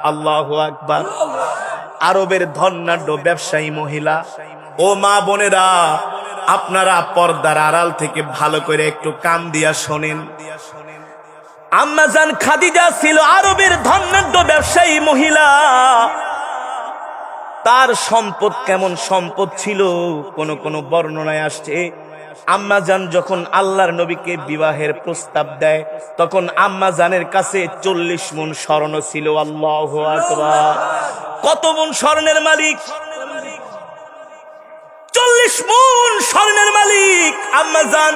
আল্লাহু আকবার। আরবের ধনাঢ্য ব্যবসায়ী মহিলা। ও মা বোনেরা, আপনারা পর্দার আড়াল থেকে ভালো করে একটু কান দিয়া শোনেন। আম্মা জান খাদিজা ছিল আরবের ধনাঢ্য ব্যবসায়ী মহিলা। তার সম্পদ কেমন সম্পদ ছিল, কোন কোন বর্ণনায় আসছে আম্মা জান যখন আল্লাহর নবীকে বিবাহের প্রস্তাব দেয় তখন আম্মা জানের কাছে 40 মণ স্বর্ণ ছিল। আল্লাহু আকবার। কত মণ স্বর্ণের মালিক? 40 মণ স্বর্ণের মালিক আম্মা জান,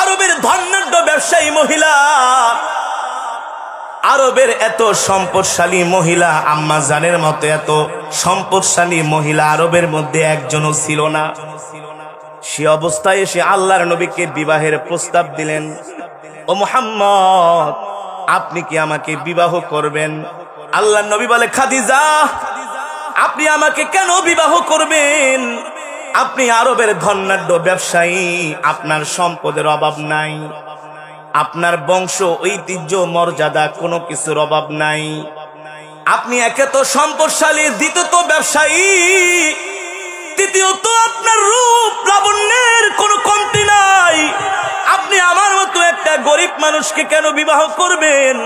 আরবের ধনাঢ্য ব্যবসায়ী মহিলা। আরবের এত সম্পদশালী মহিলা, আম্মা জানের মতো এত সম্পদশালী মহিলা আরবের মধ্যে একজনও ছিল না। সে অবস্থায় এসে আল্লাহর নবীকে বিবাহের প্রস্তাব দিলেন। ও মুহাম্মদ, আপনি কি আমাকে বিবাহ করবেন? আল্লাহর নবী বলে, খাদিজা, আপনি আমাকে কেন বিবাহ করবেন? আপনি আরবের ধনাঢ্য ব্যবসায়ী, আপনার সম্পদের অভাব নাই, আপনার বংশ ঐতিহ্য মর্যাদা কোনো কিছুর অভাব নাই। আপনি একে তো সম্পদশালী, দ্বিতীয়ত ব্যবসায়ী, তৃতীয়ত আপনার রূপ লাবণ্যের কোনো কমতি নাই। আপনি আমার মতো একটা গরিব মানুষকে কেন বিবাহ করবেন?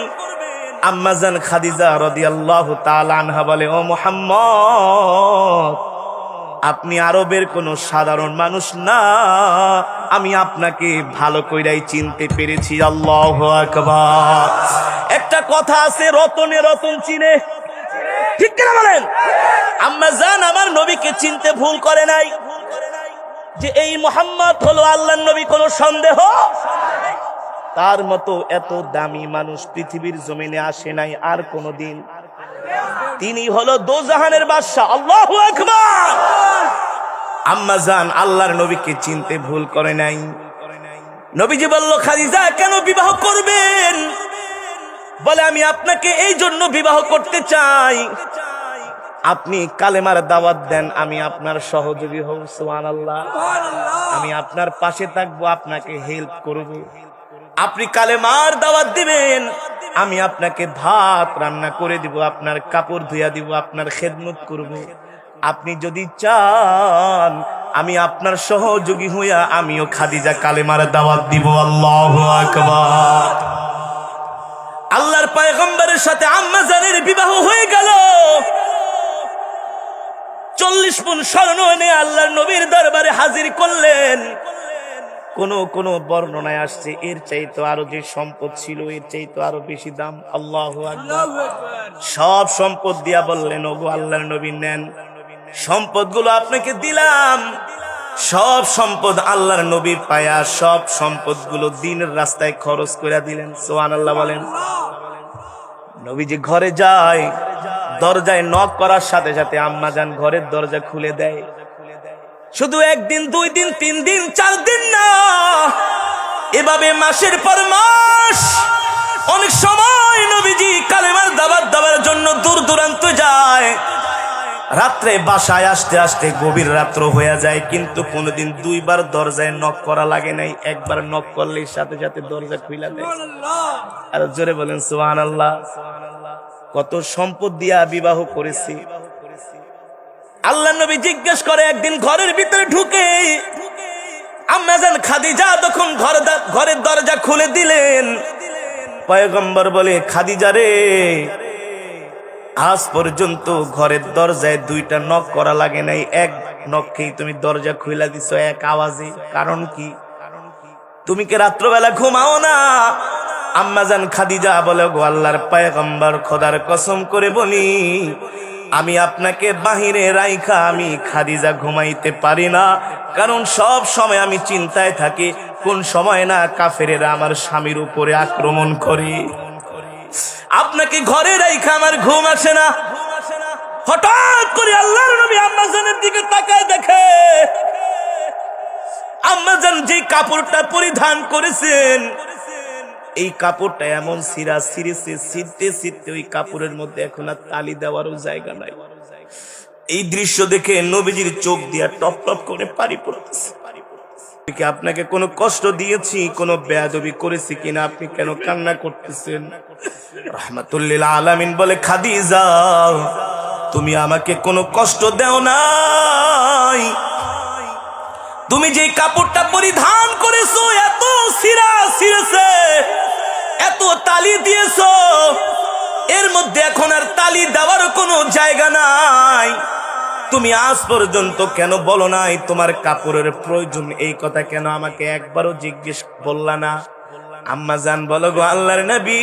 আম্মা জান খাদিজা রাদিয়াল্লাহু তাআলা আনহা বলে, ও মুহাম্মদ, আপনি আরবের কোনো সাধারণ মানুষ না, আমি আপনাকে ভালো কইরাই চিনতে পেরেছি। আল্লাহু আকবার। একটা কথা আছে, রতনে রতন চিনে, ঠিক কিনা বলেন? আম্মা জান আমার নবীকে চিনতে ভুল করে নাই যে এই মুহাম্মদ হলো আল্লাহর নবী, কোনো সন্দেহ। তার মতো এত দামি মানুষ পৃথিবীর জমিনে আসে নাই আর কোনদিন। তিনি হলো দোজাহানের বাদশা। আল্লাহু আকবার। আম্মা জান আল্লাহর নবীকে চিনতে ভুল করে নাই। নবীজি বলল, খাদিজা কেন বিবাহ করবেন? বলে, আমি আপনাকে এই জন্য বিবাহ করতে চাই, আপনি কালেমার দাওয়াত দেন, আমি আপনার সহযোগী হব। সুবহানাল্লাহ। আমি আপনার পাশে থাকবো, আপনাকে হেল্প করব। আপনি কালেমার দাওয়াত দিবেন, আমি আপনাকে ভাত রান্না করে দিব, আপনার কাপড় ধুইয়া দিব, আপনার খেদমত করব। আপনি যদি চান আমি আপনার সহযোগী হইয়া আমিও খাদিজা কালেমার দাওয়াত দিব। আল্লাহু আকবার। আল্লাহর পয়গম্বরের সাথে আম্মা জানের বিবাহ হয়ে গেল। 40 মণ স্বর্ণ এনে আল্লাহর নবীর দরবারে হাজির করলেন। কোন বর্ণনায় আসছে এর চাইতে আরো যে সম্পদ ছিল এর চাইতে আরো বেশি দাম। আল্লাহু আকবার। সব সম্পদ দিয়া বললেন, ওগো আল্লাহর নবী, নেন, সম্পদগুলো আপনাকে দিলাম। সব সম্পদ আল্লাহর নবী পায়া সব সম্পদগুলো দিনের রাস্তায় খরচ করে দিলেন। সুবহানাল্লাহ বলেন। নবীজি ঘরে যায়, দরজায় নক করার সাথে সাথে আম্মা জান ঘরের দরজা খুলে দেয়। শুধু 1 দিন 2 দিন 3 দিন 4 দিন না, এভাবে মাসের পর মাস। অনেক সময় নবীজি কালেমার দাওয়াত দেওয়ার জন্য দূর দূরান্ত যায়। রাত্রে বাসায় আসতে আসতে গভীর রাত্র হয়ে যায়, কিন্তু কোনোদিন 2 বার দরজায় নক করা লাগে নাই। একবার নক করলেই সাথে সাথে দরজা খুলে দেয়। আর জোরে বলেন সুবহানাল্লাহ। কত সম্পদ দিয়া বিবাহ করেছি। আল্লাহর নবী জিজ্ঞেস করে, একদিন ঘরের ভিতরে ঢুকে আম্মা জান খাদিজা তখন ঘরের দরজা খুলে দিলেন। পয়গম্বর বলে, খাদিজা রে, আজ পর্যন্ত ঘরের দরজায় 2টা নক করা লাগে নাই, 1 নককেই তুমি দরজা খুলে দিছো এক আওয়াজে। কারণ কি? তুমি কি রাত্রবেলা ঘুমাও না? আম্মা জান খাদিজা বলে, গো আল্লাহর পয়গম্বর, খোদার কসম করে বলি, আমি আপনাকে বাহিরে রাইখা আমি খাদিজা ঘুমাইতে পারি না। কারণ সব সময় আমি চিন্তায় থাকি কোন সময় না কাফেরেরা আমার স্বামীর উপরে আক্রমণ করে। আপনাকে ঘরে রাইখা আমার ঘুম আসে না। হঠাৎ করে আল্লাহর নবী আম্মা জানের দিকে তাকায় দেখে আম্মা জান যে কাপড়টা পরিধান করেছেন এই কাপড়টা এমন ছিঁড়া ছিঁড়েছে, ছিঁড়তে ছিঁড়তে ওই কাপড়ের মধ্যে এখন আর তালি দেওয়ারও জায়গা নাই। এই দৃশ্য দেখে নবীজির চোখ দিয়া টপ টপ করে পানি পড়তেছে। কি আপনাকে কোনো কষ্ট দিয়েছি, কোনো বেয়াদবি করেছি কিনা? আপনি কেন কান্না করতেছেন? রাহমাতুল লিল আলামিন বলে, খাদিজা তুমি আমাকে কোনো কষ্ট দেও নাই। তুমি যে কাপড়টা পরিধান করেছো এত ছিঁড়া ছিঁড়েছে, এত তালি দিয়েছো, এর মধ্যে এখন আর তালি দেওয়ার কোনো জায়গা নাই। তুমি আজ পর্যন্ত কেন বলো নাই তোমার কাপড়ের প্রয়োজন? এই কথা কেন আমাকে একবারও জিজ্ঞেস বললা না? আম্মা জান বলো, গো আল্লাহর নবী,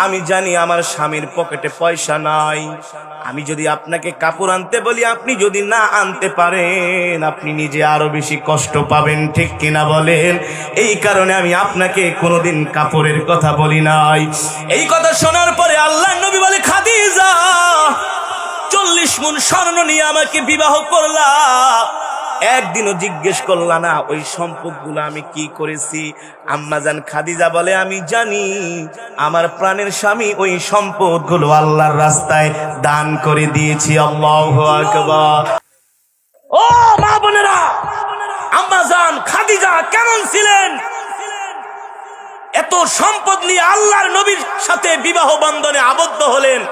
আমি জানি আমার স্বামীর পকেটে পয়সা নাই। আমি যদি আপনাকে কাপড় আনতে বলি, আপনি যদি না আনতে পারেন, আপনি নিজে আরো বেশি কষ্ট পাবেন, ঠিক কিনা বলেন? এই কারণে আমি আপনাকে কোনোদিন কাপড়ের কথা বলি নাই। এই কথা শোনার পরে আল্লাহর নবী বলে, খাদিজা 40 মুন স্বর্ণ নিয়ে আমাকে বিবাহ করলা, একদিনও জিজ্ঞেস করলা না ওই সম্পদগুলো আমি কি করেছি? আম্মাজান খাদিজা বলে, আমি জানি আমার প্রাণের স্বামী ওই সম্পদগুলো আল্লাহর রাস্তায় দান করে দিয়েছি। আল্লাহু আকবার। ও মা বোনেরা, আম্মাজান খাদিজা কেমন ছিলেন? এত সম্পদ নিয়ে আল্লাহর নবীর সাথে বিবাহ বন্ধনে আবদ্ধ হলেন।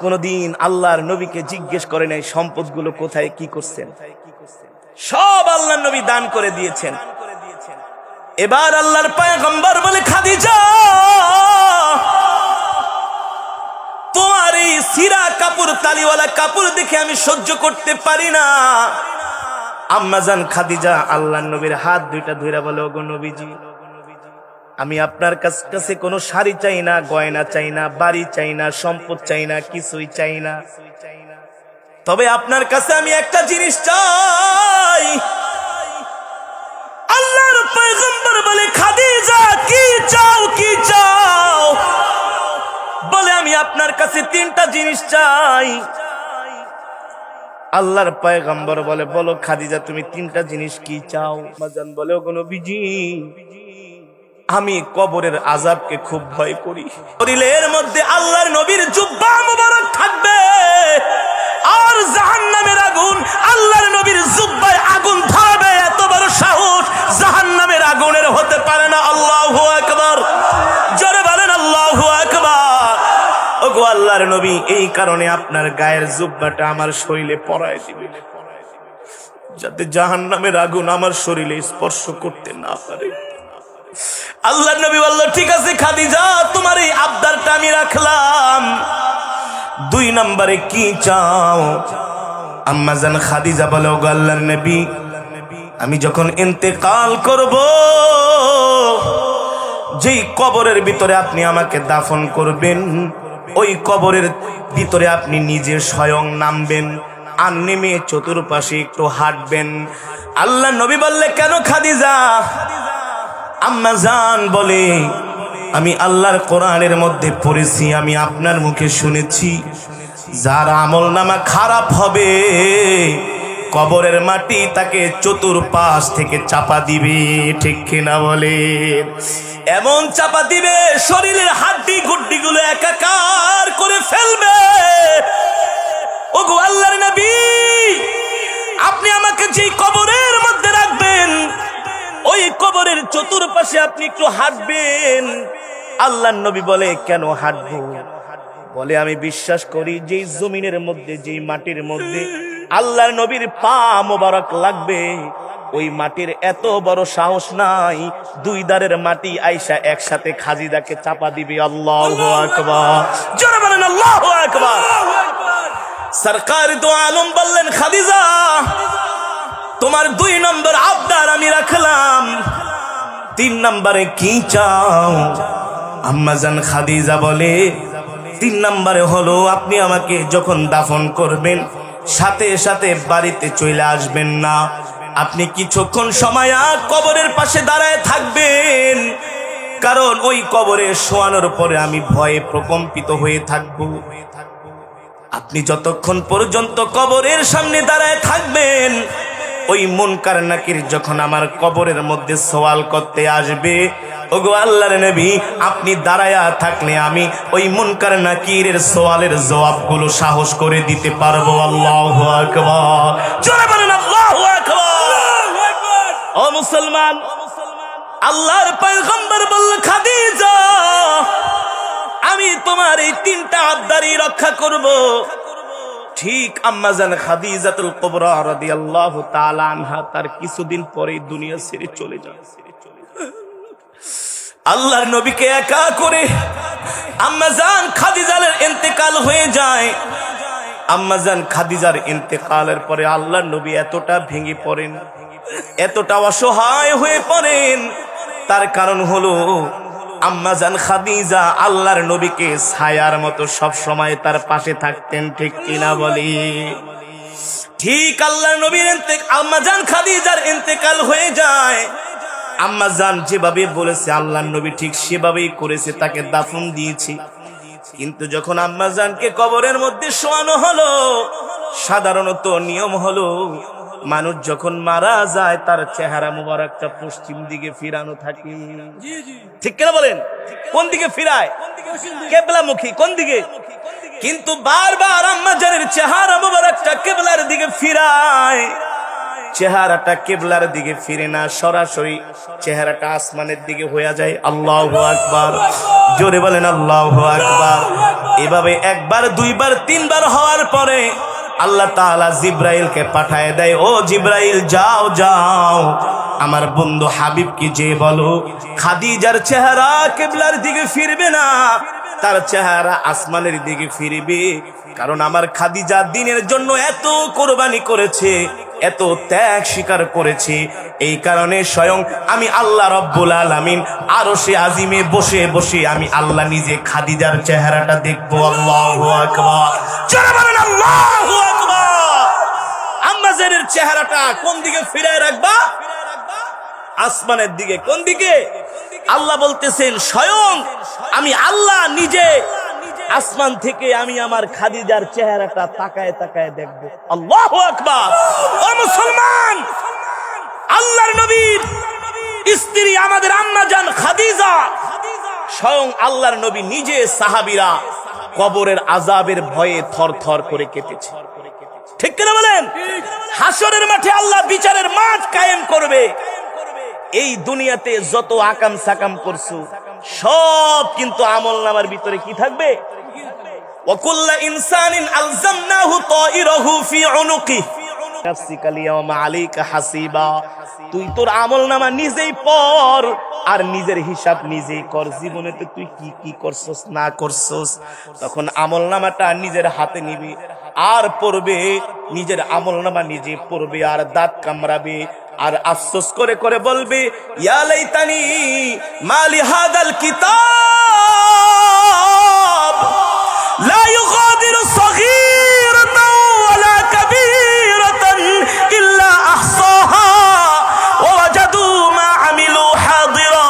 কোনদিন আল্লাহর নবীকে জিজ্ঞেস করেন এই সম্পদগুলো কোথায়, কি করছেন? সব আল্লাহর নবী দান করে দিয়েছেন। এবার আল্লাহর পয়গম্বর বলে, খাদিজা তোমার এই সিরা কাপড়, তালিওয়ালা কাপড় দেখে আমি সহ্য করতে পারি না। আম্মাজান খাদিজা আল্লাহর নবীর হাত দুইটা ধরে বলে, ওগো নবীজি, আমি আপনার কাছে কোনো শাড়ি চাই না, গয়না চাই না, বাড়ি চাই না, সম্পদ চাই না, কিছুই চাই না। তবে আপনার কাছে আমি একটা জিনিস চাই। আল্লাহর পয়গম্বর বলে, খাদিজা কি চাও, কি চাও? বলে, আমি আপনার কাছে 3টা জিনিস চাই। আল্লাহর পয়গম্বর বলে, বলো খাদিজা তুমি 3টা জিনিস কি চাও? মাজান বলে, ওগো নবীজি, আমি কবরের আযাবকে খুব ভয় করি। শরীরের মধ্যে আল্লাহর নবীর জুব্বা মুবারক থাকবে, আর জাহান্নামের আগুন আল্লাহর নবীর জুব্বায় আগুন ধরাবে, এত বড় সাহস জাহান্নামের আগুনের হতে পারে না। আল্লাহু আকবার, জোরে বলেন আল্লাহু আকবার। ওগো আল্লাহর নবী, এই কারণে আপনার গায়ের জুব্বাটা আমার শরীরে পরায় দিবেন, যাতে জাহান্নামের আগুন আমার শরীরে স্পর্শ করতে না পারে। আল্লাহর নবী বলল, ঠিক আছে খাদিজা, তোমার এই আবদারটা আমি রাখলাম। 2 নম্বরে কি চাও? আম্মাজান খাদিজা বলে, ওগো আল্লাহর নবী, আমি যখন ইন্তেকাল করব, যেই কবরের ভিতরে আপনি আমাকে দাফন করবেন, ওই কবরের ভিতরে আপনি নিজে স্বয়ং নামবেন, আর নেমে চতুর্পাশে একটু হাঁটবেন। আল্লাহর নবী বললে, কেন খাদিজা? আম্মাজান বলে, আমি আল্লাহর কোরআনের মধ্যে পড়েছি, আমি আপনার মুখে শুনেছি, যার আমলনামা খারাপ হবে কবরের মাটি তাকে চতুর্পাশ থেকে চাপা দিবে, ঠিক কিনা বলে? এমন চাপা দিবে শরীরের হাড্ডি গুড্ডি গুলো একাকার করে ফেলবে। ওগো আল্লাহর নবী, আপনি আমাকে যে কবরের মধ্যে রাখবেন, ওই কবরের চতুর্পাশে আপনি একটু হাঁটবেন। আল্লাহর নবী বলে, কেন হাঁটবো? বলে, আমি বিশ্বাস করি যেই জমিনের মধ্যে, যেই মাটির মধ্যে আল্লাহর নবীর পা মোবারক লাগবে, ওই মাটির এত বড় সাহস নাই 2 দারের মাটি আইসা একসাথে খাদিজাকে চাপা দিবে। আল্লাহু আকবার, জোরে বলেন আল্লাহু আকবার। সরকার দো আলম বললেন, খাদিজা তোমার 2 নম্বর আবদার আমি রাখলাম, 3 নম্বরে কি চাও? আম্মাজান খাদিজা বলে, 3 নম্বরে হলো আপনি আমাকে যখন দাফন করবেন, সাথে সাথে বাড়িতে চলে আসবেন না, আপনি কিছুক্ষণ সময় কবরের পাশে দাঁড়ায় থাকবেন, কারণ ওই কবরে শোয়ানোর পরে আমি ভয়ে প্রকম্পিত হয়ে থাকব। আপনি যতক্ষণ পর্যন্ত কবরের সামনে দাঁড়ায় থাকবেন, ওই মুনকার নাকির যখন আমার কবরের মধ্যে সওয়াল করতে আসবে, ওগো আল্লাহর নবী, আপনি দাঁড়ায়া থাকলে আমি ওই মুনকার নাকিরের সওয়ালের জবাবগুলো সাহস করে দিতে পারবো। আল্লাহু আকবার, জোরে বলেন আল্লাহু আকবার। মুসলমান, আল্লাহর পয়গম্বর বলল, খাদিজা আমি তোমার এই তিনটা আবদারি রক্ষা করব। ঠিক আম্মাজান খাদিজাতুল কুবরা রাদিয়াল্লাহু তাআলা আনহা তার কিছুদিন পরেই দুনিয়া ছেড়ে চলে যায়। আল্লাহর নবীকে একা করে আম্মাজান খাদিজার ইন্তেকাল হয়ে যায়। আম্মাজান খাদিজার ইন্তেকালের পরে আল্লাহর নবী এতটা ভেঙে পড়েন, এতটা অসহায় হয়ে পড়েন, তার কারণ হলো আম্মাজান খাদিজা আল্লাহর নবীকে ছায়ার মতো সব সময় তার পাশে থাকতেন। ঠিক কিনা বলি? ঠিক আল্লাহর নবীর আম্মাজান খাদিজার ইন্তেকাল হয়ে যায়। আম্মাজান যেভাবে বলেছে আল্লাহর নবী ঠিক সেভাবেই করেছে, তাকে দাফন দিয়েছি। কিন্তু যখন আম্মাজানকে কবরের মধ্যে শোয়ানো হলো, সাধারণত নিয়ম হলো মানুষ যখন মারা যায় তার চেহারা মুবারকটা পশ্চিম দিকে ফিরানো থাকে। ঠিক কিনা বলেন? কোন দিকে ফিরায়? কিবলামুখী। কোন দিকে? কিন্তু বারবার আম্মাজানের চেহারা মুবারকটা কিবলার দিকে ফিরায়। চেহারাটা কিবলার দিকে ফিরে না, সরাসরি চেহারাটা আসমানের দিকে হয়ে যায়। আল্লাহু আকবার, জোরে বলেন আল্লাহু আকবার। এভাবে একবার, দুইবার, তিনবার হওয়ার পরে আল্লাহ তাআলা জিব্রাইলকে পাঠায় দেয়, ও জিব্রাইল যাও যাও আমার বন্ধু হাবিবকে যে বলো খাদিজার চেহারা কিবলার দিকে ফিরবে না, তার চেহারা আসমানের দিকে ফিরবে। কারণ আমার খাদিজা দ্বীনের জন্য এত কোরবানি করেছে, এত ত্যাগ স্বীকার করেছে, এই কারণে স্বয়ং আমি আল্লাহ রব্বুল আলামিন আরশে আজিমে বসে বসে আমি আল্লাহ নিজে খাদিজার চেহারাটা দেখবো। আল্লাহু আকবার, জোরে বলেন আল্লাহু আকবার। আম্মাজানের চেহারাটা কোন দিকে ফিরায় রাখবা? আসমানের দিকে। কোন দিকে? আল্লাহ বলতেছেন স্বয়ং আমি আল্লাহ নিজে আসমান থেকে আমি আমার খাদিজার চেহারাটা তাকায় তাকায় দেখব। আল্লাহু আকবার। ও মুসলমান, আল্লাহর নবীর স্ত্রী আমাদের আম্মাজান খাদিজা, স্বয়ং আল্লাহর নবী নিজে সাহাবীরা কবরের আযাবের ভয়ে থরথর করে কেঁপেছে। ঠিক কিনা বলেন? হাসরের মাঠে আল্লাহ বিচারের মাঠ কায়েম করবে। এই দুনিয়াতে যত আকাম সাকাম করছো সব কিন্তু আমলনামার ভিতরে কি থাকবে? ওয়াকুল্লু ইনসানিন আলজামনাহু তাইরাহু ফি উনুকি নাফসিকাল ইয়াওমা আলাইকা হাসিবা। তুই তোর আমলনামা নিজেই পড় আর নিজের হিসাব নিজেই কর। জীবনেতে তুই কি কি করছস না করছস, তখন আমলনামাটা নিজের হাতে নিবি আর পড়বে। নিজের আমলনামা নিজে পড়বে আর দাঁত কামড়াবে আর আফসোস করে করে বলবে, ইয়া লাইতানি মালি হাদাল কিতাব লা ইউগাদিরু সগীরাতান ওয়ালা কাবীরাতান ইল্লা আহসাহা ওয়া ওয়াজাদু মা আমিলু হাদিরা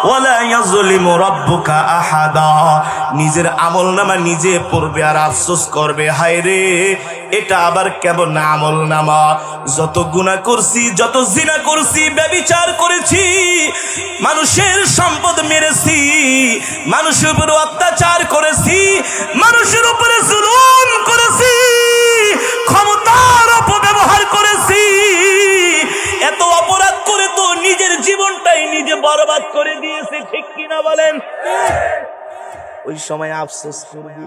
ওয়ালা ইয়াযলিমু রাব্বুকা আহাদা। নিজের আমলনামা নিজে পড়বে আর আফসোস করবে, হায় রে এটা আবার কেমন আমলনামা! যত গুনাহ করছি, যত জিনা করছি, ব্যভিচার করেছি, মানুষের সম্পদ মেরেছি, মানুষের উপর অত্যাচার করেছি, মানুষের উপরে জুলুম করেছি, ক্ষমতার অপব্যবহার করেছি, এত অপরাধ করে তো নিজের জীবনটাই নিজে বরবাদ করে দিয়েছে। ঠিক কিনা বলেন? ওই সময় আফসোস করবি,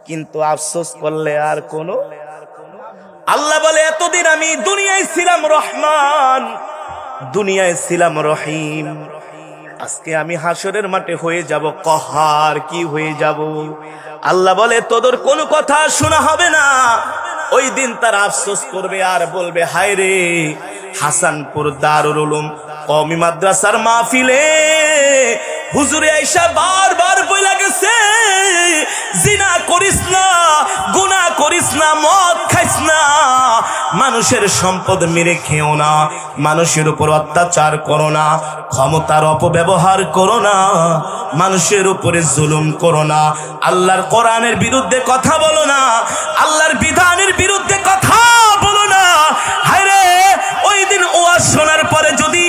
কিন্তু আফসোস করলে আর কোনো। আল্লাহ বলে এতদিন আমি দুনিয়ায় ছিলাম রহমান, দুনিয়ায় ছিলাম রহিম, আজকে আমি হাসরের মাঠে হয়ে যাব কহার। কি হয়ে যাব? আল্লাহ বলে তোদের কোনো কথা শোনা হবে না। ওই দিন তারা আফসোস করবে আর বলবে, হায় রে হাসানপুর দারুল উলুম কওমি মাদ্রাসার মাহফিলে হুজুরে আয়েশা বারবার বইলা গেছে, জিনা করিস না, গুনাহ করিস না, মদ খাইস না, মানুষের সম্পদ মেরে খেও না, মানুষের উপর অত্যাচার করো না, ক্ষমতার অপব্যবহার করো না, মানুষের উপরে জুলুম করো না, আল্লাহর কোরআনের বিরুদ্ধে কথা বলো না, আল্লাহর বিধানের বিরুদ্ধে কথা বলো না। হায় রে ওই দিন ওয়াজ শোনার পরে যদি